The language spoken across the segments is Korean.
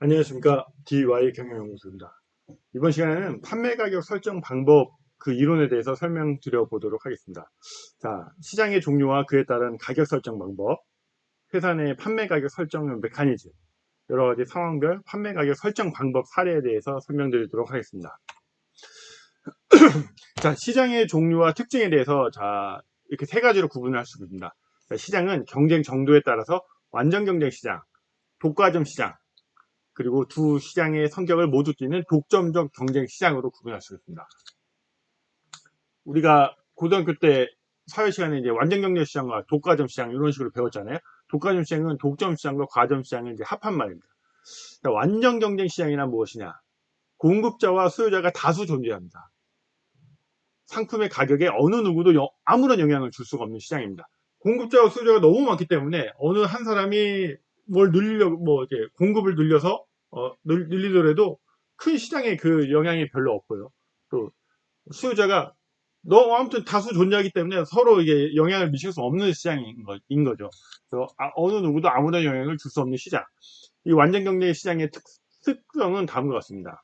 안녕하십니까. DY 경영연구소입니다. 이번 시간에는 판매 가격 설정 방법 그 이론에 대해서 설명드려 보도록 하겠습니다. 자, 시장의 종류와 그에 따른 가격 설정 방법, 회사 내 판매 가격 설정 메커니즘, 여러 가지 상황별 판매 가격 설정 방법 사례에 대해서 설명드리도록 하겠습니다. 자, 시장의 종류와 특징에 대해서 이렇게 세 가지로 구분을 할 수 있습니다. 자, 시장은 경쟁 정도에 따라서 완전 경쟁 시장, 독과점 시장, 그리고 두 시장의 성격을 모두 띠는 독점적 경쟁 시장으로 구분할 수 있습니다. 우리가 고등학교 때 사회 시간에 이제 완전 경쟁 시장과 독과점 시장 이런 식으로 배웠잖아요. 독과점 시장은 독점 시장과 과점 시장을 이제 합한 말입니다. 완전 경쟁 시장이란 무엇이냐? 공급자와 수요자가 다수 존재합니다. 상품의 가격에 어느 누구도 아무런 영향을 줄 수가 없는 시장입니다. 공급자와 수요자가 너무 많기 때문에 어느 한 사람이 뭘 늘리려고 이렇게 공급을 늘려서 늘리더라도 큰 시장에 그 영향이 별로 없고요. 또 수요자가 너무 아무튼 다수 존재하기 때문에 서로 이게 영향을 미칠 수 없는 시장인 거죠. 그래서 어느 누구도 아무런 영향을 줄 수 없는 시장. 이 완전 경쟁 시장의 특성은 다음과 같습니다.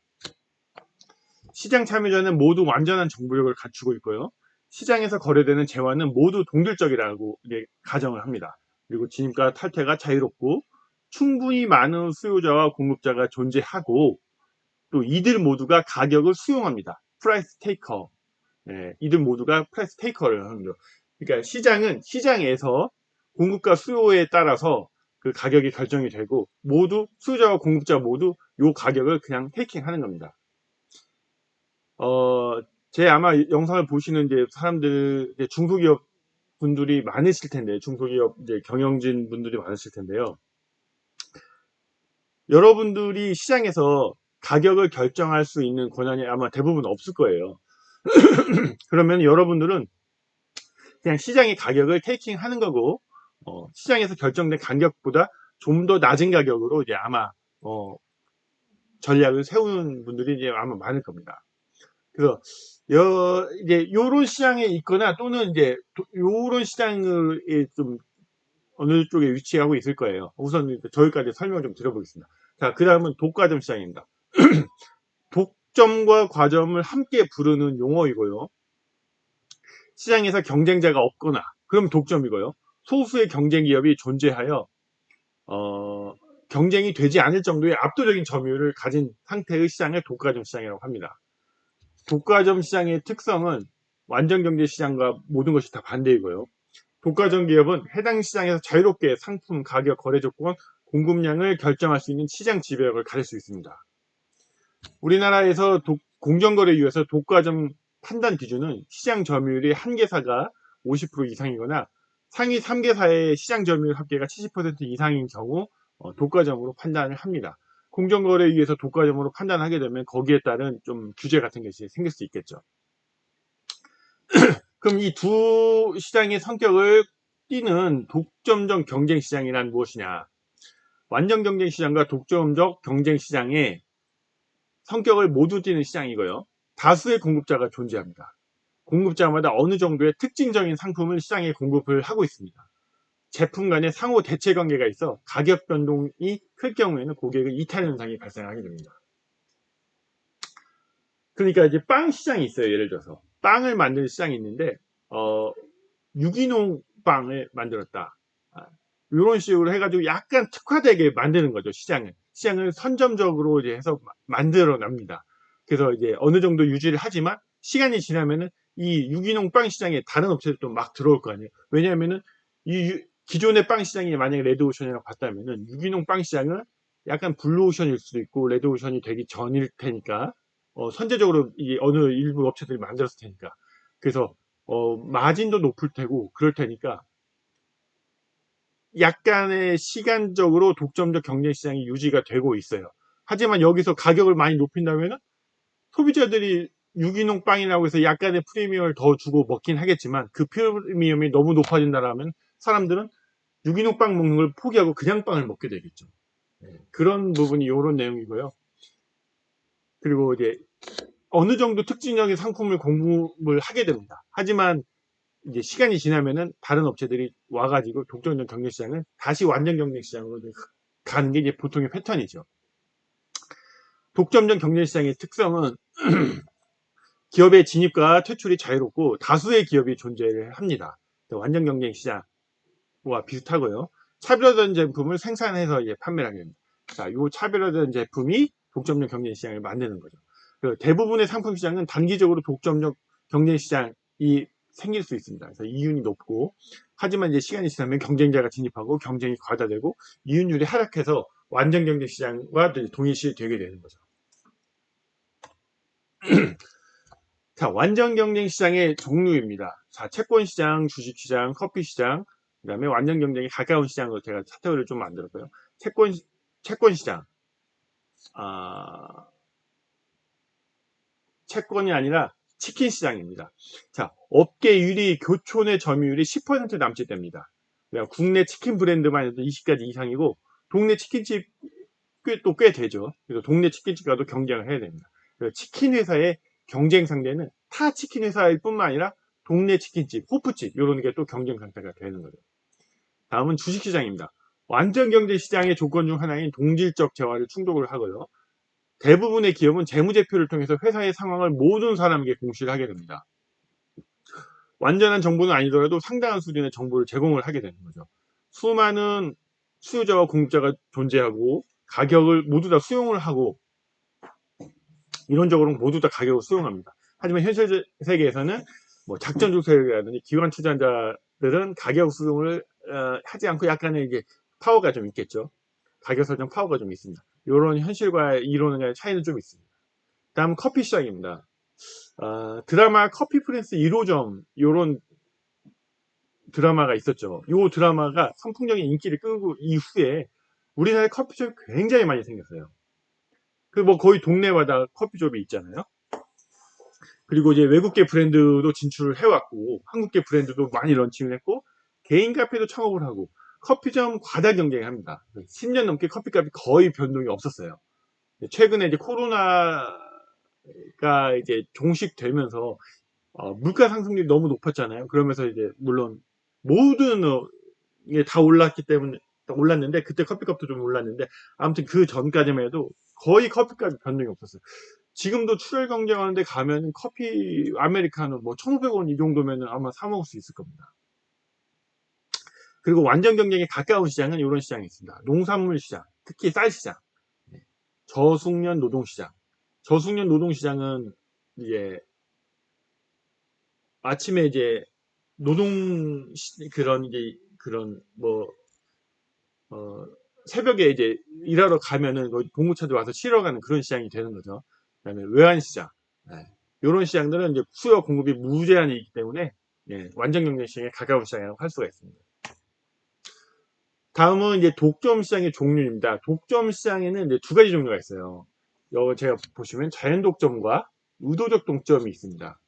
시장 참여자는 모두 완전한 정보력을 갖추고 있고요. 시장에서 거래되는 재화는 모두 동질적이라고 가정을 합니다. 그리고 진입과 탈퇴가 자유롭고 충분히 많은 수요자와 공급자가 존재하고 또 이들 모두가 가격을 수용합니다. 프라이스 테이커. 네, 이들 모두가 프라이스 테이커를 하는 거죠. 그러니까 시장은 시장에서 공급과 수요에 따라서 그 가격이 결정이 되고 모두 수요자와 공급자 모두 이 가격을 그냥 테이킹하는 겁니다. 제 아마 영상을 보시는 이제 사람들, 이제 중소기업 분들이 많으실 텐데, 중소기업 이제 경영진 분들이 많으실 텐데요. 여러분들이 시장에서 가격을 결정할 수 있는 권한이 아마 대부분 없을 거예요. 그러면 여러분들은 그냥 시장의 가격을 테이킹 하는 거고, 시장에서 결정된 가격보다 좀 더 낮은 가격으로 이제 아마, 전략을 세우는 분들이 이제 아마 많을 겁니다. 그래서 이제 요런 시장에 있거나 또는 이제 요런 시장을 좀 어느 쪽에 위치하고 있을 거예요. 우선 저기까지 설명 좀 드려보겠습니다. 자, 그 다음은 독과점 시장입니다. 독점과 과점을 함께 부르는 용어이고요. 시장에서 경쟁자가 없거나 그럼 독점이고요. 소수의 경쟁 기업이 존재하여 경쟁이 되지 않을 정도의 압도적인 점유율을 가진 상태의 시장을 독과점 시장이라고 합니다. 독과점 시장의 특성은 완전 경제 시장과 모든 것이 다 반대이고요. 독과점 기업은 해당 시장에서 자유롭게 상품, 가격, 거래 조건, 공급량을 결정할 수 있는 시장 지배력을 가질 수 있습니다. 우리나라에서 공정거래위에서 독과점 판단 기준은 시장 점유율이 한 개사가 50% 이상이거나 상위 3개사의 시장 점유율 합계가 70% 이상인 경우 독과점으로 판단을 합니다. 공정거래위에서 독과점으로 판단하게 되면 거기에 따른 좀 규제 같은 것이 생길 수 있겠죠. 그럼 이 두 시장의 성격을 띠는 독점적 경쟁 시장이란 무엇이냐? 완전 경쟁 시장과 독점적 경쟁 시장의 성격을 모두 띠는 시장이고요. 다수의 공급자가 존재합니다. 공급자마다 어느 정도의 특징적인 상품을 시장에 공급을 하고 있습니다. 제품 간의 상호 대체 관계가 있어 가격 변동이 클 경우에는 고객의 이탈 현상이 발생하게 됩니다. 그러니까 이제 빵 시장이 있어요. 예를 들어서 빵을 만드는 시장이 있는데 유기농 빵을 만들었다. 이런 식으로 해가지고 약간 특화되게 만드는 거죠. 시장을 선점적으로 이제 해서 만들어 납니다. 그래서 이제 어느 정도 유지를 하지만 시간이 지나면은 이 유기농 빵 시장에 다른 업체들도 막 들어올 거 아니에요. 왜냐하면은 이 기존의 빵 시장이 만약에 레드오션이라고 봤다면은 유기농 빵 시장은 약간 블루오션일 수도 있고 레드오션이 되기 전일 테니까 선제적으로 이 어느 일부 업체들이 만들었을 테니까 그래서 마진도 높을 테고 그럴 테니까 약간의 시간적으로 독점적 경쟁 시장이 유지가 되고 있어요. 하지만 여기서 가격을 많이 높인다면 소비자들이 유기농 빵이라고 해서 약간의 프리미엄을 더 주고 먹긴 하겠지만 그 프리미엄이 너무 높아진다면 사람들은 유기농 빵 먹는 걸 포기하고 그냥 빵을 먹게 되겠죠. 그런 부분이 이런 내용이고요. 그리고 이제 어느 정도 특징적인 상품을 공급을 하게 됩니다. 하지만 이제 시간이 지나면은 다른 업체들이 와가지고 독점적 경쟁 시장은 다시 완전 경쟁 시장으로 가는 게 이제 보통의 패턴이죠. 독점적 경쟁시장의 특성은 기업의 진입과 퇴출이 자유롭고 다수의 기업이 존재를 합니다. 완전 경쟁시장과 비슷하고요. 차별화된 제품을 생산해서 이제 판매를 하게 됩니다. 자, 이 차별화된 제품이 독점적 경쟁시장을 만드는 거죠. 대부분의 상품시장은 단기적으로 독점적 경쟁시장이 생길 수 있습니다. 그래서 이윤이 높고, 하지만 이제 시간이 지나면 경쟁자가 진입하고 경쟁이 과다되고 이윤율이 하락해서 완전 경쟁시장과 동일시 되게 되는 거죠. 자, 완전 경쟁 시장의 종류입니다. 자, 채권시장, 주식시장, 커피시장, 그 다음에 완전 경쟁에 가까운 시장으로 제가 카테고리를 좀 만들었고요. 채권시장. 채권이 아니라 치킨시장입니다. 자, 업계율이 교촌의 점유율이 10% 남짓됩니다. 국내 치킨 브랜드만 해도 20가지 이상이고, 동네 치킨집 꽤 되죠. 그래서 동네 치킨집과도 경쟁을 해야 됩니다. 치킨 회사의 경쟁 상대는 타 치킨 회사일 뿐만 아니라 동네 치킨집, 호프집 이런 게 또 경쟁 상대가 되는 거죠. 다음은 주식시장입니다. 완전 경제 시장의 조건 중 하나인 동질적 재화를 충족을 하고요. 대부분의 기업은 재무제표를 통해서 회사의 상황을 모든 사람에게 공시를 하게 됩니다. 완전한 정보는 아니더라도 상당한 수준의 정보를 제공을 하게 되는 거죠. 수많은 수요자와 공급자가 존재하고 가격을 모두 다 수용을 하고 이론적으로는 모두 다 가격을 수용합니다. 하지만 현실 세계에서는 뭐 작전 주세력이라든지 기관 투자자들은 가격 수용을 하지 않고 약간의 이게 파워가 좀 있겠죠. 가격 설정 파워가 좀 있습니다. 이런 현실과 이론의 차이는 좀 있습니다. 다음 커피 시장입니다. 드라마 커피 프린스 1호점 이런 드라마가 있었죠. 이 드라마가 선풍적인 인기를 끌고 이후에 우리나라에 커피숍이 굉장히 많이 생겼어요. 뭐 거의 동네마다 커피숍이 있잖아요. 그리고 이제 외국계 브랜드도 진출을 해왔고 한국계 브랜드도 많이 런칭을 했고 개인 카페도 창업을 하고 커피점 과다 경쟁을 합니다. 10년 넘게 커피값이 거의 변동이 없었어요. 최근에 이제 코로나가 이제 종식되면서 물가 상승률이 너무 높았잖아요. 그러면서 이제 물론 모든 게 다 올랐기 때문에 올랐는데 그때 커피값도 좀 올랐는데 아무튼 그 전까지만 해도 거의 커피값이 변동이 없었어요. 지금도 출혈 경쟁하는데 가면 커피 아메리카노 뭐 1,500원 이 정도면 아마 사 먹을 수 있을 겁니다. 그리고 완전 경쟁에 가까운 시장은 이런 시장이 있습니다. 농산물 시장, 특히 쌀 시장, 저숙련 노동 시장. 저숙련 노동 시장은 이제 아침에 이제 노동 그런 뭐 새벽에 이제 일하러 가면은 봉고차들 와서 쉬러 가는 그런 시장이 되는 거죠. 그다음에 외환시장, 이런 시장들은 이제 수요 공급이 무제한이기 때문에 완전 경쟁 시장에 가까운 시장이라고 할 수가 있습니다. 다음은 이제 독점 시장의 종류입니다. 독점 시장에는 이제 두 가지 종류가 있어요. 여기 제가 보시면 자연 독점과 의도적 독점이 있습니다.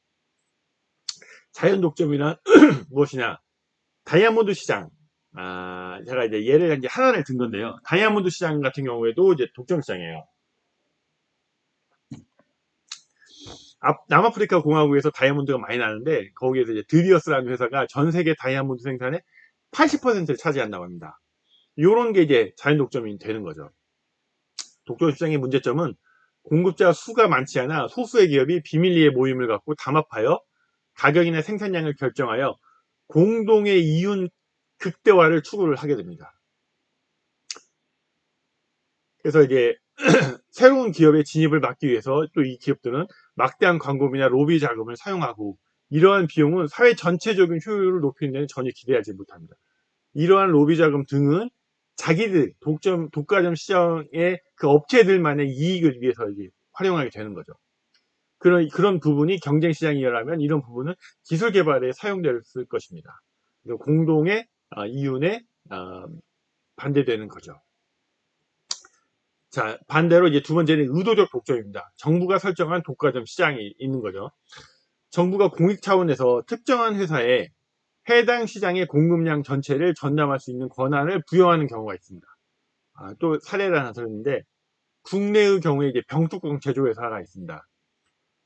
자연 독점이란 무엇이냐? 다이아몬드 시장. 제가 이제 예를 이제 하나를 든 건데요. 다이아몬드 시장 같은 경우에도 이제 독점 시장이에요. 남아프리카 공화국에서 다이아몬드가 많이 나는데 거기에서 이제 드리어스라는 회사가 전 세계 다이아몬드 생산의 80%를 차지한다고 합니다. 이런 게 이제 자연 독점이 되는 거죠. 독점 시장의 문제점은 공급자 수가 많지 않아 소수의 기업이 비밀리에 모임을 갖고 담합하여 가격이나 생산량을 결정하여 공동의 이윤 극대화를 추구를 하게 됩니다. 그래서 이제 새로운 기업의 진입을 막기 위해서 또 이 기업들은 막대한 광고비나 로비 자금을 사용하고 이러한 비용은 사회 전체적인 효율을 높이는 데는 전혀 기대하지 못합니다. 이러한 로비 자금 등은 자기들 독과점 시장의 그 업체들만의 이익을 위해서 이제 활용하게 되는 거죠. 그런 부분이 경쟁 시장이라면 이런 부분은 기술 개발에 사용될 것입니다. 공동의 이윤에 반대되는 거죠. 자, 반대로 이제 두 번째는 의도적 독점입니다. 정부가 설정한 독과점 시장이 있는 거죠. 정부가 공익 차원에서 특정한 회사에 해당 시장의 공급량 전체를 전담할 수 있는 권한을 부여하는 경우가 있습니다. 또 사례를 하나 들었는데 국내의 경우에 이제 병뚜껑 제조회사가 있습니다.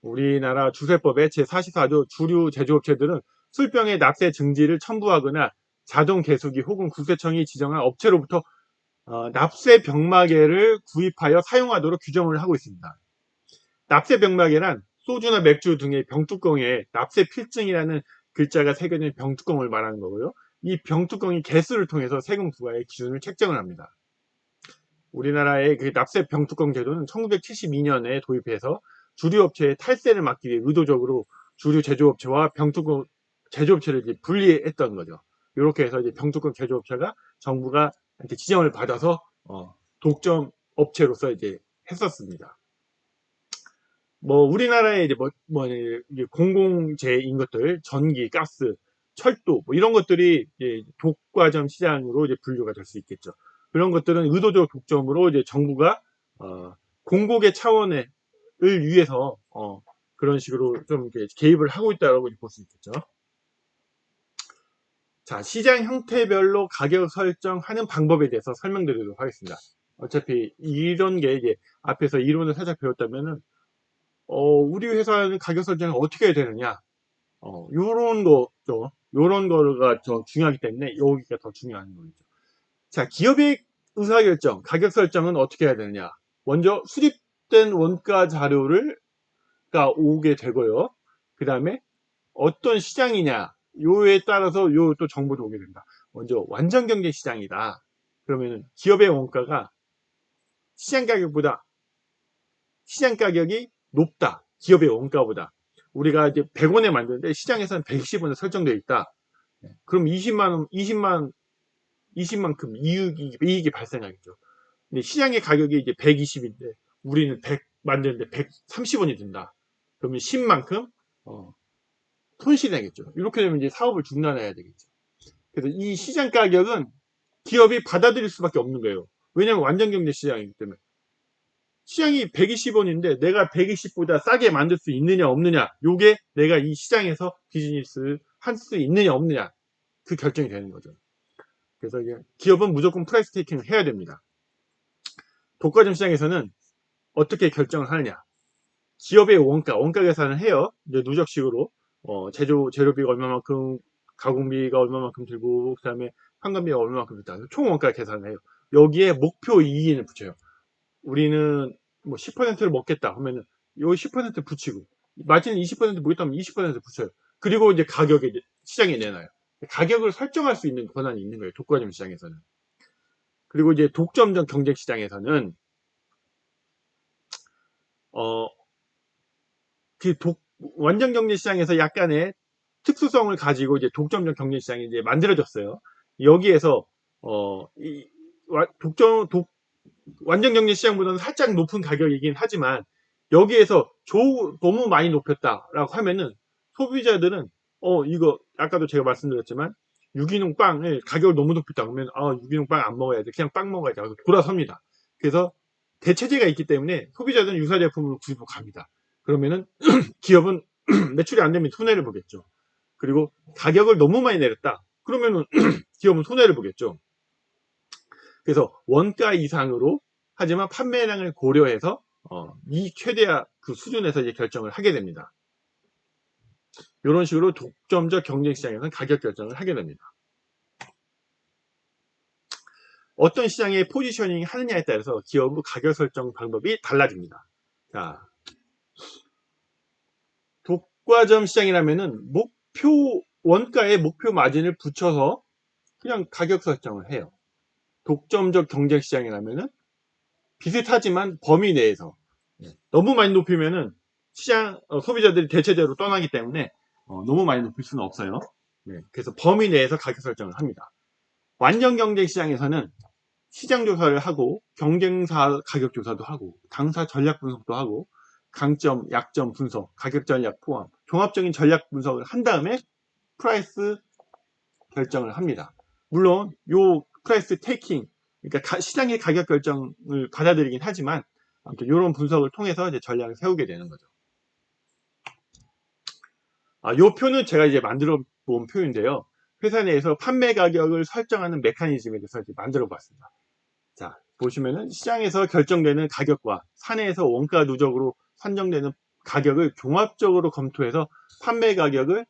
우리나라 주세법의 제44조 주류 제조업체들은 술병의 납세 증지를 첨부하거나 자동 개수기 혹은 국세청이 지정한 업체로부터 납세 병마개를 구입하여 사용하도록 규정을 하고 있습니다. 납세 병마개란 소주나 맥주 등의 병뚜껑에 납세 필증이라는 글자가 새겨진 병뚜껑을 말하는 거고요. 이 병뚜껑이 개수를 통해서 세금 부과의 기준을 책정을 합니다. 우리나라의 그 납세 병뚜껑 제도는 1972년에 도입해서 주류업체의 탈세를 막기 위해 의도적으로 주류 제조업체와 병뚜껑 제조업체를 이제 분리했던 거죠. 이렇게 해서 이제 병뚜껑 제조업체가 정부가 이렇게 지정을 받아서 독점 업체로서 이제 했었습니다. 뭐 우리나라의 이제 이제 공공재인 것들, 전기, 가스, 철도 뭐 이런 것들이 이제 독과점 시장으로 이제 분류가 될 수 있겠죠. 그런 것들은 의도적 독점으로 이제 정부가 공공의 차원을 위해서 그런 식으로 좀 이렇게 개입을 하고 있다고 볼 수 있겠죠. 자, 시장 형태별로 가격 설정하는 방법에 대해서 설명드리도록 하겠습니다. 어차피 이런 게 이제 앞에서 이론을 살짝 배웠다면은 우리 회사는 가격 설정을 어떻게 해야 되느냐, 요런 거죠. 요런 거가 더 중요하기 때문에 여기가 더 중요한 거죠. 자, 기업의 의사결정, 가격 설정은 어떻게 해야 되느냐. 먼저 수립된 원가 자료가 오게 되고요. 그 다음에 어떤 시장이냐, 요에 따라서 요 또 정보도 오게 된다. 먼저 완전 경제 시장이다. 그러면은 기업의 원가가 시장 가격보다 시장 가격이 높다. 기업의 원가보다. 우리가 이제 100원에 만드는데 시장에서는 120원에 설정되어 있다. 그럼 20만큼 이익이 발생하겠죠. 근데 시장의 가격이 이제 120인데 우리는 100 만드는데 130원이 든다. 그러면 10만큼 손실이 나겠죠. 이렇게 되면 이제 사업을 중단해야 되겠죠. 그래서 이 시장 가격은 기업이 받아들일 수밖에 없는 거예요. 왜냐하면 완전 경제 시장이기 때문에. 시장이 120원인데 내가 120보다 싸게 만들 수 있느냐 없느냐, 요게 내가 이 시장에서 비즈니스 할 수 있느냐 없느냐, 그 결정이 되는 거죠. 그래서 이제 기업은 무조건 프라이스 테이킹을 해야 됩니다. 독과점 시장에서는 어떻게 결정을 하느냐, 기업의 원가 계산을 해요. 이제 누적식으로 재료비가 얼마만큼, 가공비가 얼마만큼 들고, 그 다음에 판관비가 얼마만큼 들다, 총 원가 계산을 해요. 여기에 목표 이익을 붙여요. 우리는 뭐 10%를 먹겠다 하면은 요 10% 붙이고, 마진은 20% 먹겠다면 20% 붙여요. 그리고 이제 가격에 이제 시장에 내놔요. 가격을 설정할 수 있는 권한이 있는 거예요. 독과점 시장에서는. 그리고 이제 독점적 경쟁 시장에서는 완전 경제 시장에서 약간의 특수성을 가지고 이제 독점적 경제 시장이 이제 만들어졌어요. 여기에서 완전 경제 시장보다는 살짝 높은 가격이긴 하지만 여기에서 너무 많이 높였다라고 하면은 소비자들은 이거 아까도 제가 말씀드렸지만 유기농 빵을 가격을 너무 높였다 그러면 유기농 빵 안 먹어야 돼, 그냥 빵 먹어야지 하고 돌아섭니다. 그래서 대체재가 있기 때문에 소비자들은 유사제품을 구입하고 갑니다. 그러면은 기업은 매출이 안 되면 손해를 보겠죠. 그리고 가격을 너무 많이 내렸다 그러면은 기업은 손해를 보겠죠. 그래서 원가 이상으로, 하지만 판매량을 고려해서 이익 최대화 그 수준에서 이제 결정을 하게 됩니다. 이런 식으로 독점적 경쟁 시장에서는 가격 결정을 하게 됩니다. 어떤 시장에 포지셔닝 하느냐에 따라서 기업의 가격 설정 방법이 달라집니다. 자, 독과점 시장이라면은 원가에 목표 마진을 붙여서 그냥 가격 설정을 해요. 독점적 경쟁 시장이라면은 비슷하지만 범위 내에서, 너무 많이 높이면은 소비자들이 대체재로 떠나기 때문에 너무 많이 높일 수는 없어요. 그래서 범위 내에서 가격 설정을 합니다. 완전 경쟁 시장에서는 시장 조사를 하고 경쟁사 가격 조사도 하고 당사 전략 분석도 하고 강점, 약점 분석, 가격 전략 포함 종합적인 전략 분석을 한 다음에 프라이스 결정을 합니다. 물론 요 프라이스 테이킹, 그러니까 시장의 가격 결정을 받아들이긴 하지만 아무튼 이런 분석을 통해서 이제 전략을 세우게 되는 거죠. 요 표는 제가 이제 만들어 본 표인데요. 회사 내에서 판매 가격을 설정하는 메커니즘에 대해서 이제 만들어 봤습니다. 자, 보시면은 시장에서 결정되는 가격과 사내에서 원가 누적으로 산정되는 가격을 종합적으로 검토해서 판매 가격을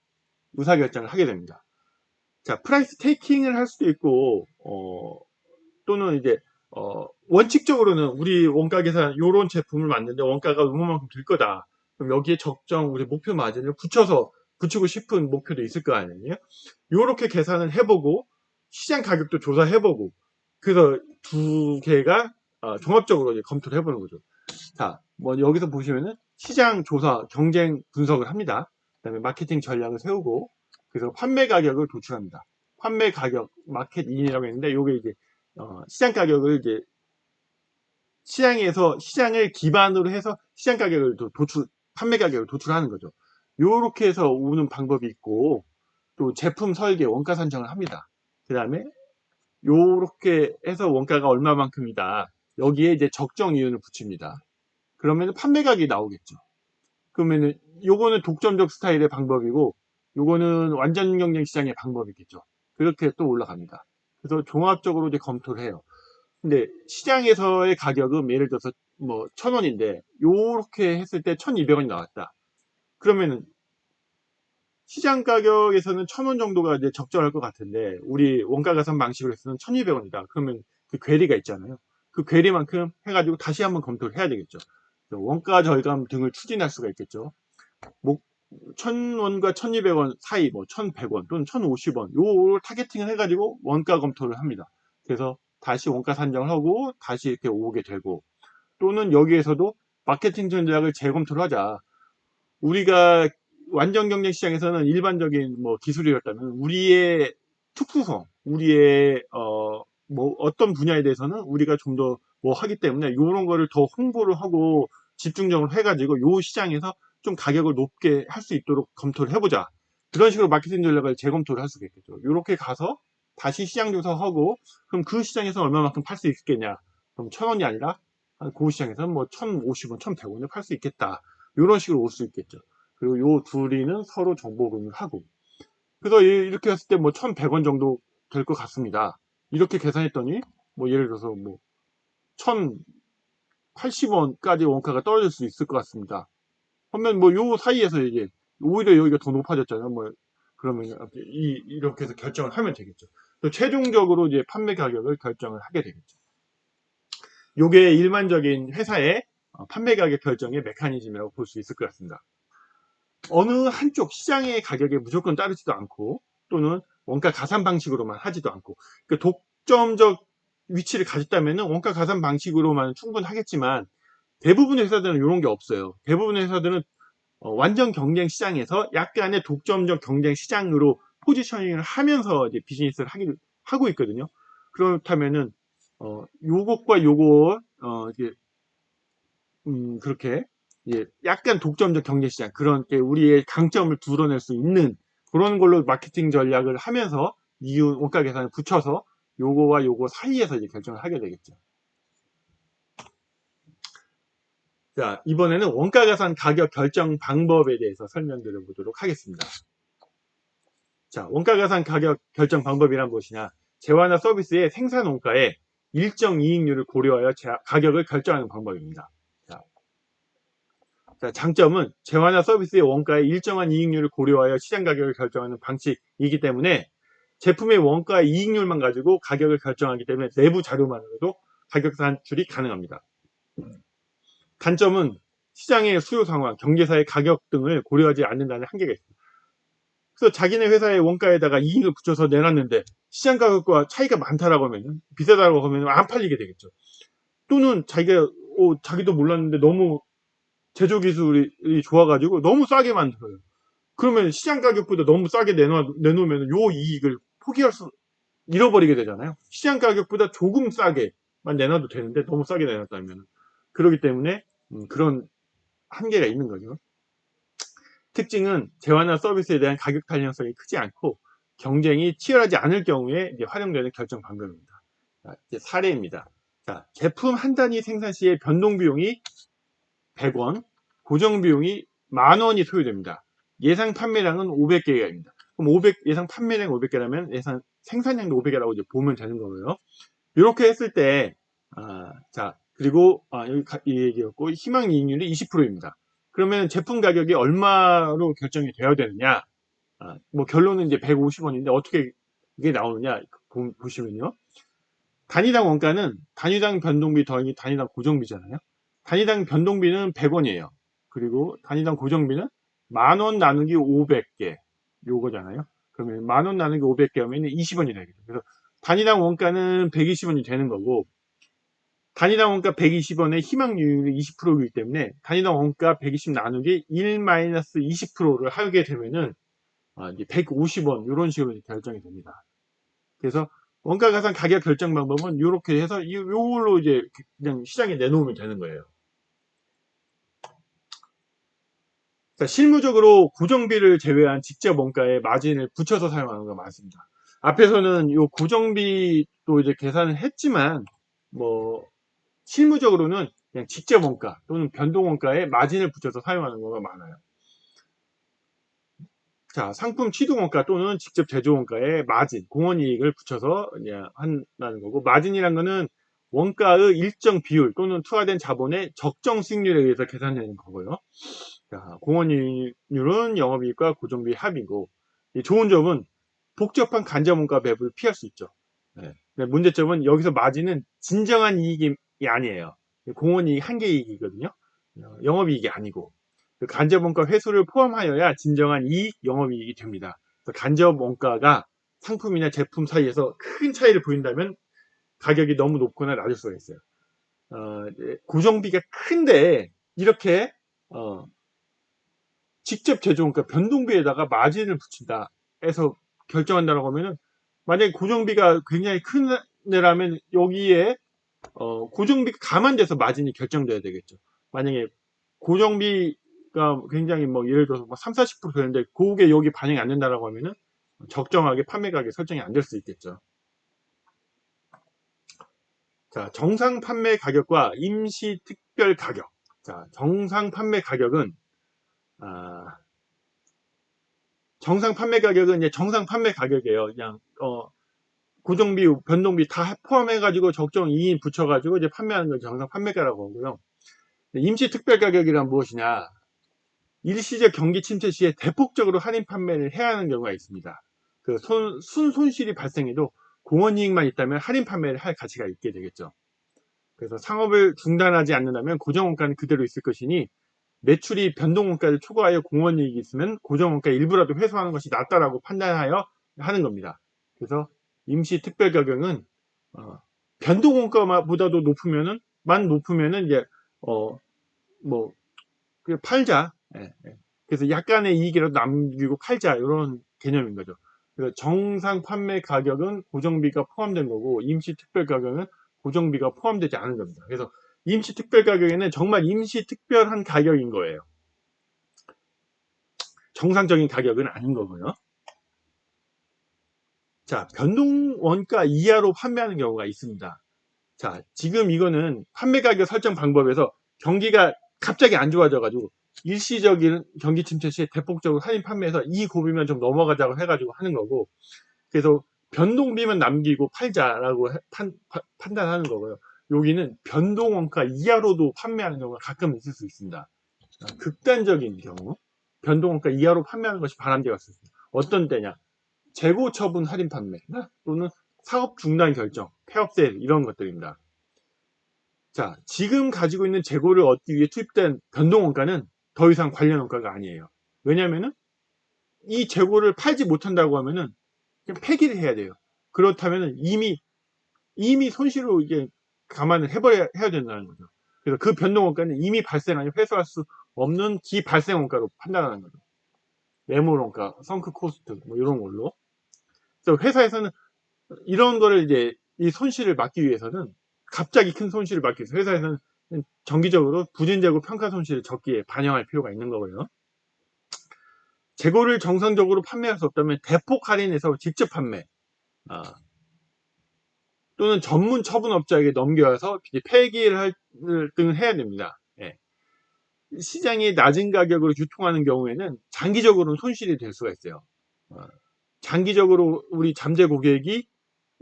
의사결정을 하게 됩니다. 자, 프라이스 테이킹을 할 수도 있고, 또는 이제 원칙적으로는 우리 원가 계산 요런 제품을 만드는데 원가가 얼마만큼 들 거다. 그럼 여기에 적정 우리 목표 마진을 붙이고 싶은 목표도 있을 거 아니에요? 요렇게 계산을 해보고 시장 가격도 조사해보고 그래서 두 개가 종합적으로 이제 검토를 해보는 거죠. 자, 뭐 여기서 보시면은 시장 조사, 경쟁 분석을 합니다. 그다음에 마케팅 전략을 세우고 그래서 판매 가격을 도출합니다. 판매 가격, 마켓 인이라고 했는데 요게 이제 시장 가격을 이제 시장에서 시장을 기반으로 해서 시장 가격을 판매 가격을 도출하는 거죠. 요렇게 해서 오는 방법이 있고 또 제품 설계, 원가 산정을 합니다. 그 다음에 요렇게 해서 원가가 얼마만큼이다. 여기에 이제 적정 이윤을 붙입니다. 그러면 판매 가격이 나오겠죠. 그러면은 요거는 독점적 스타일의 방법이고 요거는 완전 경쟁 시장의 방법이겠죠. 그렇게 또 올라갑니다. 그래서 종합적으로 이제 검토를 해요. 근데 시장에서의 가격은 예를 들어서 뭐 1,000원인데 요렇게 했을 때 1,200원이 나왔다. 그러면은 시장 가격에서는 1,000원 정도가 이제 적절할 것 같은데 우리 원가 가산 방식으로 해서는 1,200원이다. 그러면 그 괴리가 있잖아요. 그 괴리만큼 해가지고 다시 한번 검토를 해야 되겠죠. 원가 절감 등을 추진할 수가 있겠죠. 뭐 1,000원과 1,200원 사이, 뭐 1,100원 또는 1,050원 요를 타겟팅을 해가지고 원가 검토를 합니다. 그래서 다시 원가 산정을 하고 다시 이렇게 오게 되고 또는 여기에서도 마케팅 전략을 재검토를 하자. 우리가 완전 경쟁 시장에서는 일반적인 뭐 기술이었다면 우리의 특수성, 우리의 뭐 어떤 분야에 대해서는 우리가 좀 더 뭐 하기 때문에 이런 거를 더 홍보를 하고 집중적으로 해가지고 요 시장에서 좀 가격을 높게 할 수 있도록 검토를 해보자. 그런 식으로 마케팅 전략을 재검토를 할 수가 있겠죠. 이렇게 가서 다시 시장 조사하고 그럼 그 시장에서 얼마만큼 팔 수 있겠냐? 그럼 1,000원이 아니라 그 시장에서는 뭐 1,050원, 1,100원에 팔 수 있겠다. 이런 식으로 올 수 있겠죠. 그리고 요 둘이는 서로 정보 공유를 하고 그래서 이렇게 했을 때 뭐 1,100원 정도 될 것 같습니다. 이렇게 계산했더니 뭐 예를 들어서 뭐 1,080원까지 원가가 떨어질 수 있을 것 같습니다. 그러면 뭐 요 사이에서 이제 오히려 여기가 더 높아졌잖아요. 뭐 그러면 이렇게 해서 결정을 하면 되겠죠. 또 최종적으로 이제 판매 가격을 결정을 하게 되겠죠. 요게 일반적인 회사의 판매 가격 결정의 메커니즘이라고 볼 수 있을 것 같습니다. 어느 한쪽 시장의 가격에 무조건 따르지도 않고 또는 원가 가산 방식으로만 하지도 않고 그 독점적 위치를 가졌다면 원가 가산 방식으로만 충분하겠지만 대부분의 회사들은 이런 게 없어요. 대부분의 회사들은 완전 경쟁 시장에서 약간의 독점적 경쟁 시장으로 포지셔닝을 하면서 이제 비즈니스를 하고 있거든요. 그렇다면은 요것과 요거 이제 그렇게 약간 독점적 경제시장 그런 게 우리의 강점을 드러낼 수 있는 그런 걸로 마케팅 전략을 하면서 이윤 원가 계산을 붙여서 요거와 요거 사이에서 이제 결정을 하게 되겠죠. 자, 이번에는 원가 계산 가격 결정 방법에 대해서 설명드려 보도록 하겠습니다. 자, 원가 계산 가격 결정 방법이란 무엇이냐? 재화나 서비스의 생산 원가에 일정 이익률을 고려하여 가격을 결정하는 방법입니다. 자, 장점은 재화나 서비스의 원가에 일정한 이익률을 고려하여 시장 가격을 결정하는 방식이기 때문에 제품의 원가의 이익률만 가지고 가격을 결정하기 때문에 내부 자료만으로도 가격 산출이 가능합니다. 단점은 시장의 수요 상황, 경제사의 가격 등을 고려하지 않는다는 한계가 있습니다. 그래서 자기네 회사의 원가에다가 이익을 붙여서 내놨는데 시장 가격과 차이가 많다라고 하면 비싸다고 하면 안 팔리게 되겠죠. 또는 자기도 몰랐는데 너무 제조 기술이 좋아가지고 너무 싸게 만들어요. 그러면 시장 가격보다 너무 싸게 내놓으면 요 이익을 잃어버리게 되잖아요. 시장 가격보다 조금 싸게만 내놔도 되는데 너무 싸게 내놨다면 그렇기 때문에 그런 한계가 있는 거죠. 특징은 재화나 서비스에 대한 가격 탄력성이 크지 않고 경쟁이 치열하지 않을 경우에 이제 활용되는 결정 방법입니다. 자, 이제 사례입니다. 자, 제품 한 단위 생산 시에 변동 비용이 100원, 고정 비용이 10,000원이 소요됩니다. 예상 판매량은 500개입니다. 그럼 예상 판매량 500개라면 예상 생산량도 500개라고 이제 보면 되는 거고요. 이렇게 했을 때, 자, 그리고, 여기 이 얘기였고, 희망 이익률이 20%입니다. 그러면 제품 가격이 얼마로 결정이 되어야 되느냐? 뭐 결론은 이제 150원인데 어떻게 이게 나오느냐? 보시면요. 단위당 원가는 단위당 변동비 더하기 단위당 고정비잖아요. 단위당 변동비는 100원이에요. 그리고 단위당 고정비는 10,000원 나누기 500개 요거잖아요. 그러면 10,000원 나누기 500개 하면 20원이 되겠죠. 그래서 단위당 원가는 120원이 되는 거고, 단위당 원가 120원의 희망률이 20%이기 때문에 단위당 원가 120 나누기 1-20%를 하게 되면은 이제 150원 이런 식으로 결정이 됩니다. 그래서 원가 가산 가격 결정 방법은 이렇게 해서 요걸로 이제 그냥 시장에 내놓으면 되는 거예요. 자, 실무적으로 고정비를 제외한 직접 원가에 마진을 붙여서 사용하는 거 많습니다. 앞에서는 요 고정비도 이제 계산을 했지만 뭐 실무적으로는 그냥 직접 원가 또는 변동 원가에 마진을 붙여서 사용하는 거가 많아요. 자, 상품 취득 원가 또는 직접 제조 원가에 마진, 공헌이익을 붙여서 한다는 거고, 마진이란 거는 원가의 일정 비율 또는 투하된 자본의 적정 수익률에 의해서 계산되는 거고요. 자, 공헌이익률은 영업이익과 고정비 합이고, 좋은 점은 복잡한 간접 원가 배분을 피할 수 있죠. 네. 문제점은 여기서 마진은 진정한 이익이 아니에요. 공헌이익 한계 이익이거든요. 영업이익이 아니고. 간접 원가 회수를 포함하여야 진정한 이익, 영업이익이 됩니다. 간접 원가가 상품이나 제품 사이에서 큰 차이를 보인다면 가격이 너무 높거나 낮을 수가 있어요. 고정비가 큰데 이렇게 직접 제조원가 변동비에다가 마진을 붙인다 해서 결정한다라고 하면은, 만약에 고정비가 굉장히 큰 데라면 여기에 고정비가 감안돼서 마진이 결정돼야 되겠죠. 만약에 고정비가 굉장히 뭐 예를 들어서 뭐 3, 40% 되는데 그게 여기 반영이 안 된다라고 하면은 적정하게 판매 가격 설정이 안 될 수 있겠죠. 자, 정상 판매 가격과 임시 특별 가격. 자, 정상 판매 가격은 정상 판매 가격은 이제 정상 판매 가격이에요. 그냥 고정비, 변동비 다 포함해가지고 적정 이인 붙여가지고 이제 판매하는 걸 정상 판매가라고 하고요. 임시 특별 가격이란 무엇이냐? 일시적 경기 침체 시에 대폭적으로 할인 판매를 해야 하는 경우가 있습니다. 그 순손실이 발생해도 공헌이익만 있다면 할인 판매를 할 가치가 있게 되겠죠. 그래서 상업을 중단하지 않는다면 고정원가는 그대로 있을 것이니, 매출이 변동원가를 초과하여 공헌이익이 있으면 고정원가 일부라도 회수하는 것이 낫다라고 판단하여 하는 겁니다. 그래서 임시 특별 가격은 변동원가보다도 높으면은 이제 뭐 팔자. 예, 예. 그래서 약간의 이익이라도 남기고 팔자 이런 개념인 거죠. 그래서 정상 판매 가격은 고정비가 포함된 거고, 임시 특별 가격은 고정비가 포함되지 않은 겁니다. 그래서 임시 특별 가격에는 정말 임시 특별한 가격인 거예요. 정상적인 가격은 아닌 거고요. 자, 변동 원가 이하로 판매하는 경우가 있습니다. 자, 지금 이거는 판매 가격 설정 방법에서 경기가 갑자기 안 좋아져가지고 일시적인 경기 침체 시에 대폭적으로 할인 판매해서 이 고비면 좀 넘어가자고 해가지고 하는 거고, 그래서 변동비만 남기고 팔자라고 판단하는 거고요. 여기는 변동 원가 이하로도 판매하는 경우가 가끔 있을 수 있습니다. 극단적인 경우 변동 원가 이하로 판매하는 것이 바람직할 수 있습니다. 어떤 때냐? 재고 처분 할인 판매 또는 사업 중단 결정, 폐업 세일 이런 것들입니다. 자, 지금 가지고 있는 재고를 얻기 위해 투입된 변동 원가는 더 이상 관련 원가가 아니에요. 왜냐하면은 이 재고를 팔지 못한다고 하면은 그냥 폐기를 해야 돼요. 그렇다면은 이미 손실로 이게 감안을 해야 된다는 거죠. 그래서 그 변동 원가는 이미 발생하여 회수할 수 없는 기발생 원가로 판단하는 거죠. 매몰 원가, 성크 코스트 뭐 이런 걸로. 그래서 회사에서는 이런 거를 이제 이 손실을 막기 위해서는, 갑자기 큰 손실을 막기 위해서 회사에서는 정기적으로 부진재고 평가 손실을 적기에 반영할 필요가 있는 거고요. 재고를 정상적으로 판매할 수 없다면 대폭 할인해서 직접 판매 또는 전문 처분업자에게 넘겨서 폐기를 등을 해야 됩니다. 예. 시장이 낮은 가격으로 유통하는 경우에는 장기적으로는 손실이 될 수가 있어요. 장기적으로 우리 잠재 고객이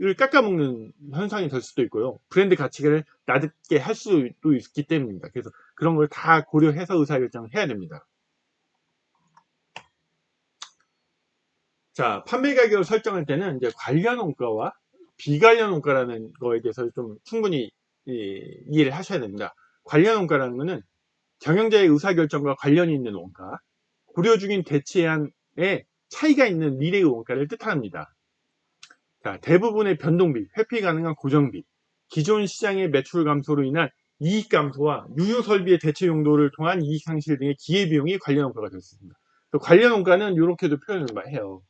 을 깎아먹는 현상이 될 수도 있고요. 브랜드 가치를 낮게 할 수도 있기 때문입니다. 그래서 그런 걸 다 고려해서 의사결정을 해야 됩니다. 자, 판매 가격을 설정할 때는 이제 관련 원가와 비관련 원가라는 거에 대해서 좀 충분히 이해를 하셔야 됩니다. 관련 원가라는 것은 경영자의 의사결정과 관련이 있는 원가, 고려 중인 대체안에 차이가 있는 미래의 원가를 뜻합니다. 자, 대부분의 변동비, 회피 가능한 고정비, 기존 시장의 매출 감소로 인한 이익 감소와 유효 설비의 대체 용도를 통한 이익 상실 등의 기회비용이 관련 원가가 될 수 있습니다. 관련 원가는 이렇게도 표현을 해요.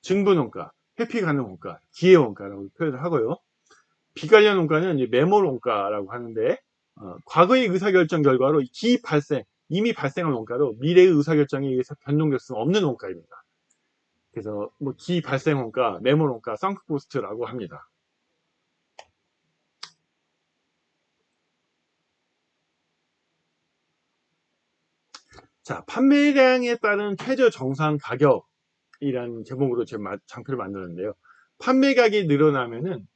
증분 원가, 회피 가능 원가, 기회 원가라고 표현을 하고요. 비관련 원가는 이제 매몰 원가라고 하는데 과거의 의사결정 결과로 이미 발생한 원가로 미래의 의사결정에 의해서 변동될 수 없는 원가입니다. 그래서 뭐 기발생 원가, 매몰 원가, 썬크 코스트라고 합니다. 자, 판매량에 따른 최저 정상 가격이라는 제목으로 제가 장표를 만들었는데요. 판매가격이 늘어나면은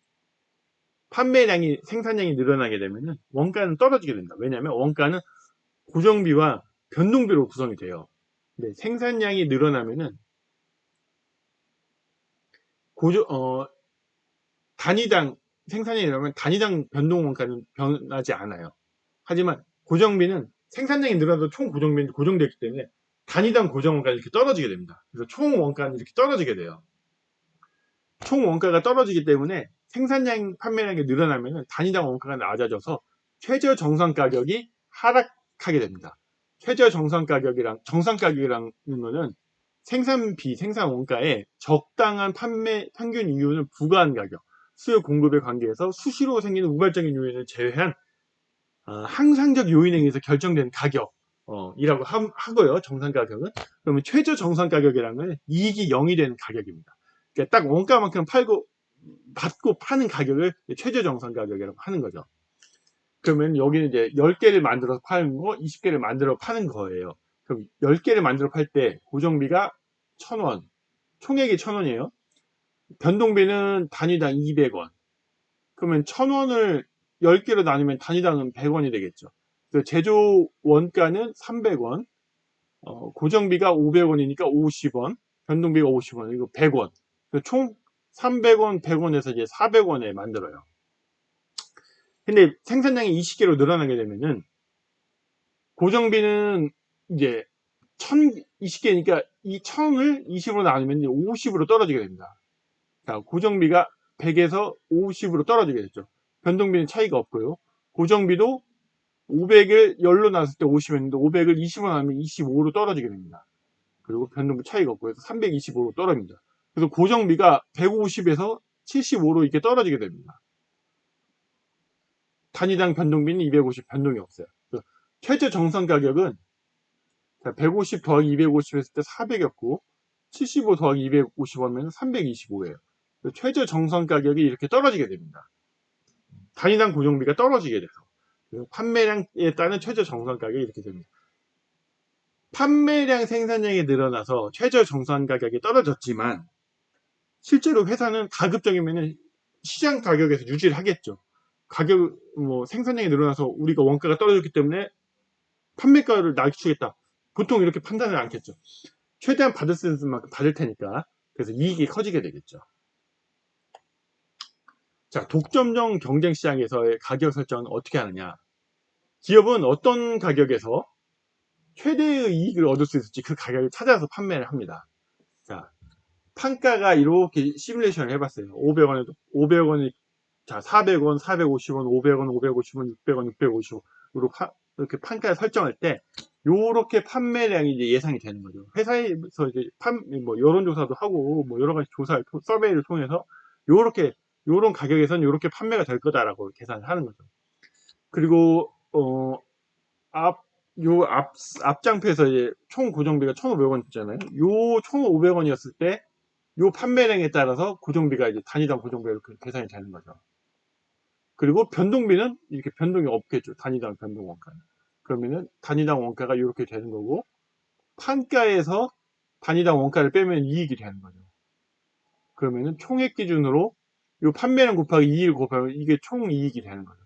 생산량이 늘어나게 되면은 원가는 떨어지게 됩니다. 왜냐하면 원가는 고정비와 변동비로 구성이 돼요. 근데 생산량이 늘어나면은 단위당 생산량이 늘어나면 단위당 변동 원가는 변하지 않아요. 하지만 고정비는 생산량이 늘어나도 총 고정비는 고정되기 때문에 단위당 고정 원가는 이렇게 떨어지게 됩니다. 그래서 총 원가는 이렇게 떨어지게 돼요. 총 원가가 떨어지기 때문에 생산량 판매량이 늘어나면 단위당 원가가 낮아져서 최저 정상 가격이 하락하게 됩니다. 최저 정상 가격이랑 정상 가격이라는 거는 생산비, 생산 원가에 적당한 판매 평균 이윤을 부과한 가격, 수요 공급의 관계에서 수시로 생기는 우발적인 요인을 제외한 항상적 요인에 의해서 결정된 가격이라고 하고요. 정상 가격은. 그러면 최저 정상 가격이라는 건 이익이 0이 되는 가격입니다. 그러니까 딱 원가만큼 받고 파는 가격을 최저 정상 가격이라고 하는 거죠. 그러면 여기는 이제 10개를 만들어서 파는 거, 20개를 만들어 파는 거예요. 그럼 10개를 만들어 팔 때 고정비가 1,000원, 총액이 1,000원이에요. 변동비는 단위당 200원. 그러면 1,000원을 10개로 나누면 단위당은 100원이 되겠죠. 제조 원가는 300원, 고정비가 500원이니까 50원, 변동비가 50원, 이거 100원. 총 300원, 100원에서 이제 400원에 만들어요. 근데 생산량이 20개로 늘어나게 되면은 고정비는 이제 1020개니까 이 1000을 20으로 나누면 50으로 떨어지게 됩니다. 자, 고정비가 100에서 50으로 떨어지게 됐죠. 변동비는 차이가 없고요. 고정비도 500을 10로 나눴을 때 50이었는데 500을 20으로 나누면 25로 떨어지게 됩니다. 그리고 변동비 차이가 없고 해서 325로 떨어집니다. 그래서 고정비가 150에서 75로 이렇게 떨어지게 됩니다. 단위당 변동비는 250 변동이 없어요. 최저 정상 가격은 150 더하기 250 했을 때 400이었고 75 더하기 250 하면 325예요. 최저 정상 가격이 이렇게 떨어지게 됩니다. 단위당 고정비가 떨어지게 돼서 판매량에 따른 최저 정상 가격이 이렇게 됩니다. 판매량 생산량이 늘어나서 최저 정상 가격이 떨어졌지만 실제로 회사는 가급적이면 시장 가격에서 유지를 하겠죠. 생산량이 늘어나서 우리가 원가가 떨어졌기 때문에 판매가를 낮추겠다. 보통 이렇게 판단을 않겠죠. 최대한 받을 수 있는 만큼 받을 테니까. 그래서 이익이 커지게 되겠죠. 자, 독점적 경쟁 시장에서의 가격 설정은 어떻게 하느냐. 기업은 어떤 가격에서 최대의 이익을 얻을 수 있을지 그 가격을 찾아서 판매를 합니다. 자, 판가가 이렇게 시뮬레이션을 해봤어요. 500원이, 자, 400원, 450원, 500원, 550원, 600원, 650원으로 이렇게 판가를 설정할 때, 요렇게 판매량이 이제 예상이 되는 거죠. 회사에서 이제 여론조사도 하고, 여러 가지 서베이를 통해서, 요런 가격에선 요렇게 판매가 될 거다라고 계산을 하는 거죠. 그리고, 앞장표에서 이제 총 고정비가 1,500원 있잖아요. 요 1,500원이었을 때, 요 판매량에 따라서 고정비가 이제 단위당 고정비가 이렇게 계산이 되는 거죠. 그리고 변동비는 이렇게 변동이 없겠죠. 단위당 변동 원가는. 그러면은 단위당 원가가 이렇게 되는 거고, 판가에서 단위당 원가를 빼면 이익이 되는 거죠. 그러면은 총액 기준으로 요 판매량 곱하기 이익을 곱하면 이게 총 이익이 되는 거죠.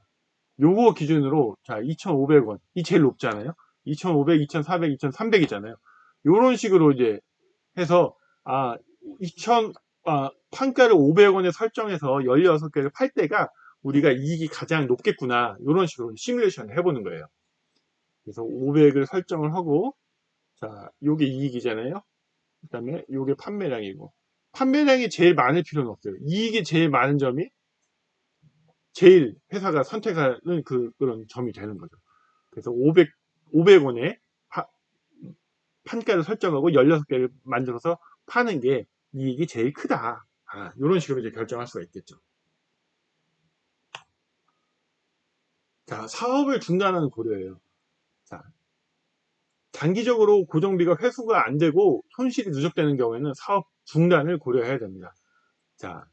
요거 기준으로, 자, 2,500원. 이 제일 높잖아요. 2,500, 2,400, 2,300이잖아요. 요런 식으로 이제 해서, 2,000, 판가를 500원에 설정해서 16개를 팔 때가 우리가 이익이 가장 높겠구나. 이런 식으로 시뮬레이션을 해보는 거예요. 그래서 500을 설정을 하고, 자, 요게 이익이잖아요. 그 다음에 요게 판매량이고. 판매량이 제일 많을 필요는 없어요. 이익이 제일 많은 점이 제일 회사가 선택하는 그런 점이 되는 거죠. 그래서 500원에 판가를 설정하고 16개를 만들어서 파는 게 이익이 제일 크다. 이런 식으로 이제 결정할 수가 있겠죠. 자, 사업을 중단하는 고려예요. 자, 단기적으로 고정비가 회수가 안 되고 손실이 누적되는 경우에는 사업 중단을 고려해야 됩니다. 자,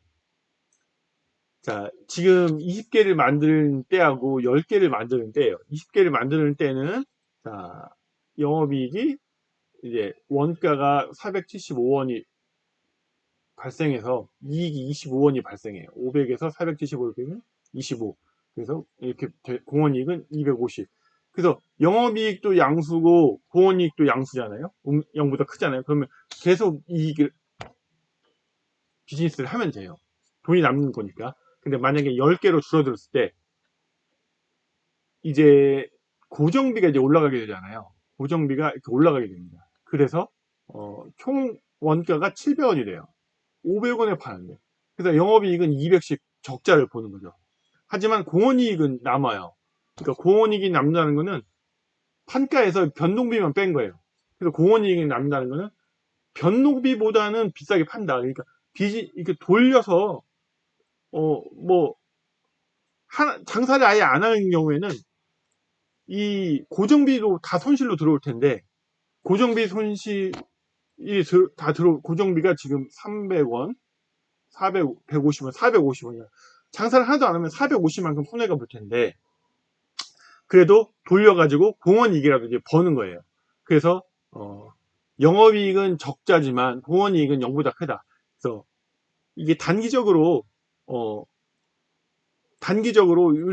지금 20개를 만드는 때하고 10개를 만드는 때예요. 20개를 만드는 때는 자, 영업이익이 이제 원가가 475원이 발생해서 이익이 25원이 발생해요. 500에서 475를 빼면 25. 그래서 이렇게 공원이익은 250. 그래서 영업이익도 양수고 공원이익도 양수잖아요. 0보다 크잖아요. 그러면 계속 이익을 비즈니스를 하면 돼요. 돈이 남는 거니까. 근데 만약에 10개로 줄어들었을 때 이제 고정비가 이제 올라가게 되잖아요. 고정비가 이렇게 올라가게 됩니다. 그래서 총 원가가 700원이 돼요. 500원에 파는데. 그래서 영업이익은 200씩 적자를 보는 거죠. 하지만 공원이익은 남아요. 그러니까 공원이익이 남는다는 거는 판가에서 변동비만 뺀 거예요. 그래서 공원이익이 남는다는 거는 변동비보다는 비싸게 판다. 그러니까 빚이 이렇게 돌려서 뭐 장사를 아예 안 하는 경우에는 이 고정비도 다 손실로 들어올 텐데 고정비 손실이 다 고정비가 지금 300원, 150원, 450원이야. 장사를 하나도 안 하면 450만큼 손해가 볼 텐데 그래도 돌려가지고 공원이익이라도 이제 버는 거예요. 그래서 영업이익은 적자지만 공원이익은 0보다 크다. 그래서 이게 단기적으로 이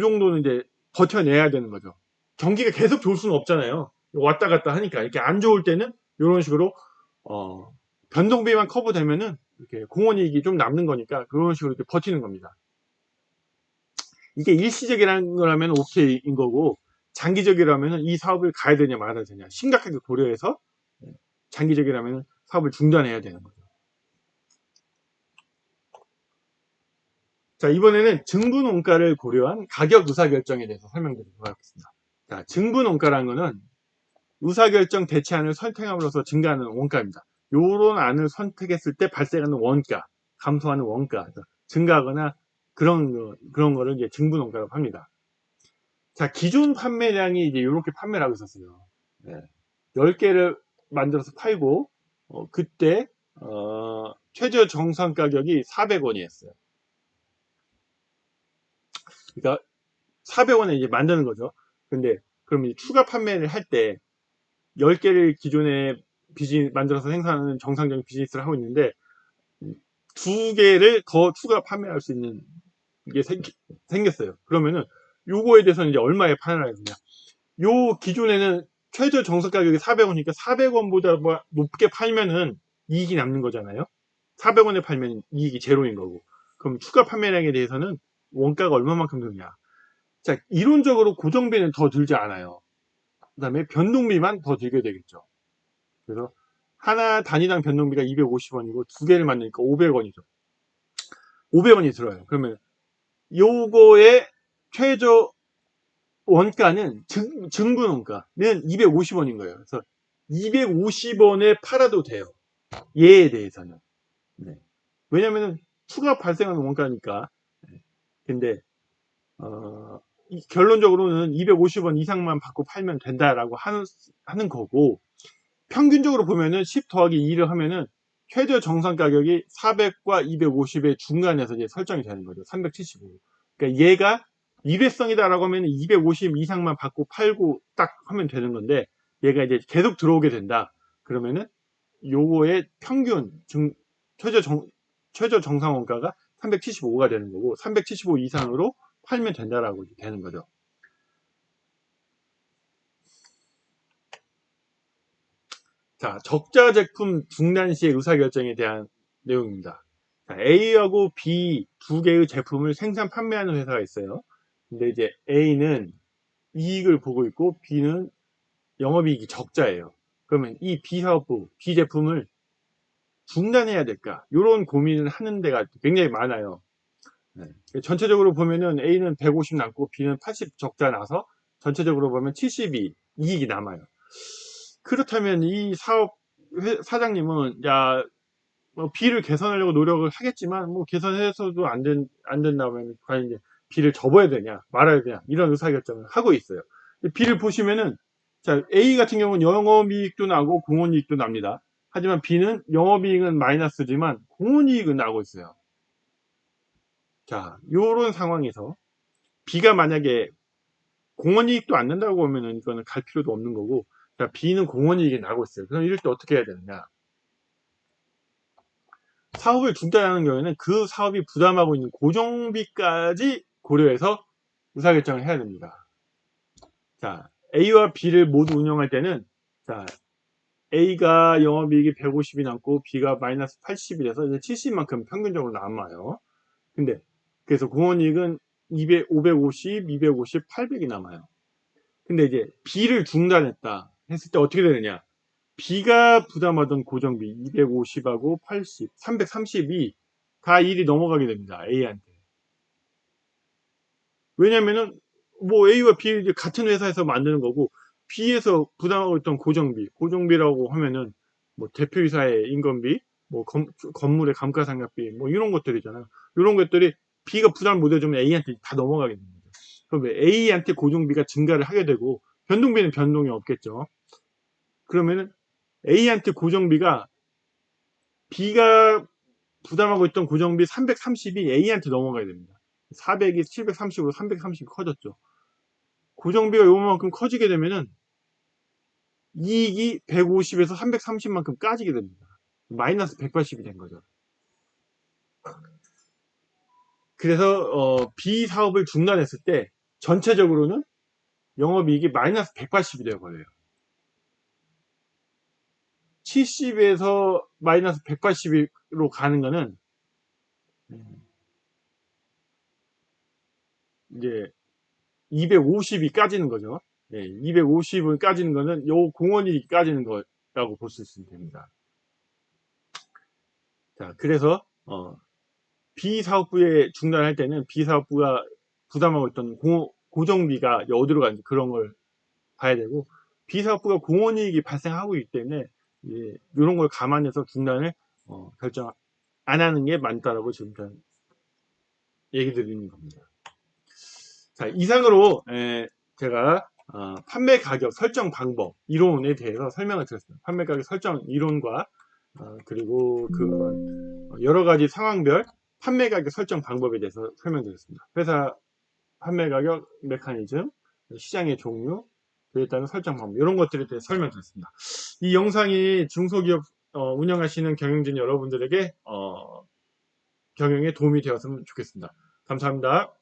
정도는 이제 버텨내야 되는 거죠. 경기가 계속 좋을 수는 없잖아요. 왔다 갔다 하니까 이렇게 안 좋을 때는 이런 식으로 변동비만 커버되면은 이렇게 공원이익이 좀 남는 거니까 그런 식으로 이렇게 버티는 겁니다. 이게 일시적이라는 거라면 오케이인 거고 장기적이라면 이 사업을 가야 되냐 말아야 되냐 심각하게 고려해서 장기적이라면 사업을 중단해야 되는 거죠. 자, 이번에는 증분원가를 고려한 가격 의사결정에 대해서 설명드리도록 하겠습니다. 자, 증분원가라는 거는 의사결정 대체안을 선택함으로써 증가하는 원가입니다. 요런 안을 선택했을 때 발생하는 원가, 감소하는 원가, 증가하거나 그런 거를 이제 증분원가라고 합니다. 자, 기존 판매량이 이제 이렇게 판매를 하고 있었어요. 네. 10개를 만들어서 팔고, 그때, 최저 정상 가격이 400원이었어요. 그러니까 400원에 이제 만드는 거죠. 근데, 그럼 추가 판매를 할 때, 10개를 기존에 만들어서 생산하는 정상적인 비즈니스를 하고 있는데, 2개를 더 추가 판매할 수 있는 게 생겼어요. 그러면은, 요거에 대해서는 이제 얼마에 팔아야 되냐. 요 기존에는 최저 정석 가격이 400원이니까 400원보다 뭐 높게 팔면은 이익이 남는 거잖아요. 400원에 팔면 이익이 제로인 거고. 그럼 추가 판매량에 대해서는 원가가 얼마만큼 드냐. 자, 이론적으로 고정비는 더 들지 않아요. 그 다음에 변동비만 더 들게 되겠죠. 그래서 하나 단위당 변동비가 250원이고 2개를 만드니까 500원이죠. 500원이 들어요. 그러면 요거의 최저 원가는 증분 원가는 250원인 거예요. 그래서 250원에 팔아도 돼요. 얘에 대해서는. 네. 왜냐면은 추가 발생하는 원가니까. 근데 결론적으로는 250원 이상만 받고 팔면 된다라고 하는 거고 평균적으로 보면은 10 더하기 2를 하면은 최저 정상 가격이 400과 250의 중간에서 이제 설정이 되는 거죠. 375. 그러니까 얘가 일회성이다라고 하면 250 이상만 받고 팔고 딱 하면 되는 건데 얘가 이제 계속 들어오게 된다. 그러면은 요거의 평균 최저 정상 원가가 375가 되는 거고 375 이상으로 팔면 된다라고 되는 거죠. 자, 적자 제품 중단 시의 의사결정에 대한 내용입니다. A하고 B 두 개의 제품을 생산 판매하는 회사가 있어요. 근데 이제 A는 이익을 보고 있고 B는 영업이익이 적자예요. 그러면 이 B 사업부, B 제품을 중단해야 될까? 이런 고민을 하는 데가 굉장히 많아요. 네. 전체적으로 보면은 A는 150 남고 B는 80 적자 나서 전체적으로 보면 72 이익이 남아요. 그렇다면 이 사업 사장님은 야, 뭐 B를 개선하려고 노력을 하겠지만 뭐 개선해서도 안 된다면 과연 이제 B를 접어야 되냐 말아야 되냐 이런 의사결정을 하고 있어요. B를 보시면은 자, A 같은 경우는 영업이익도 나고 공원이익도 납니다. 하지만 B는 영업이익은 마이너스지만 공원이익은 나고 있어요. 자, 요런 상황에서 B가 만약에 공원이익도 안 난다고 하면은 이거는 갈 필요도 없는 거고, 자, B는 공원이익이 나고 있어요. 그럼 이럴 때 어떻게 해야 되느냐? 사업을 중단하는 경우에는 그 사업이 부담하고 있는 고정비까지 고려해서 의사결정을 해야 됩니다. 자, A와 B를 모두 운영할 때는, 자, A가 영업이익이 150이 남고 B가 마이너스 80이라서 이제 70만큼 평균적으로 남아요. 근데 그래서 공원이익은 200, 550, 250, 800이 남아요. 근데 이제 B를 중단했다 했을 때 어떻게 되느냐? B가 부담하던 고정비 250하고 80, 330이 다 일이 넘어가게 됩니다. A한테. 왜냐면은 뭐 A와 B 같은 회사에서 만드는 거고 B에서 부담하고 있던 고정비라고 하면은 뭐 대표이사의 인건비, 뭐 건물의 감가상각비 뭐 이런 것들이잖아요. 이런 것들이 B가 부담을 못 해주면 A한테 다 넘어가게 됩니다. 그럼 A한테 고정비가 증가를 하게 되고 변동비는 변동이 없겠죠. 그러면은 A한테 고정비가 B가 부담하고 있던 고정비 330이 A한테 넘어가야 됩니다. 400이 730으로 330이 커졌죠. 고정비가 요만큼 커지게 되면은 이익이 150에서 330만큼 까지게 됩니다. 마이너스 180이 된 거죠. 그래서 B 사업을 중단했을 때 전체적으로는 영업이익이 마이너스 180이 되어버려요. 70에서 마이너스 180으로 가는 거는 이제 250이 까지는 거죠. 네, 250을 까지는 거는 요 공원이 까지는 거라고 볼 수 있으면 됩니다. 자, 그래서 B 사업부에 중단할 때는 B 사업부가 부담하고 있던 고정비가 어디로 가는지 그런 걸 봐야 되고 B 사업부가 공원이익이 발생하고 있기 때문에 이런 걸 감안해서 중단을 결정 안 하는 게 맞다라고 지금 얘기 드리는 겁니다. 자, 이상으로 제가 판매 가격 설정 방법 이론에 대해서 설명을 드렸습니다. 판매 가격 설정 이론과 그리고 그 여러 가지 상황별 판매 가격 설정 방법에 대해서 설명드렸습니다. 회사 판매 가격 메커니즘, 시장의 종류, 그에 따른 설정 방법 이런 것들에 대해 설명드렸습니다. 이 영상이 중소기업 운영하시는 경영진 여러분들에게 경영에 도움이 되었으면 좋겠습니다. 감사합니다.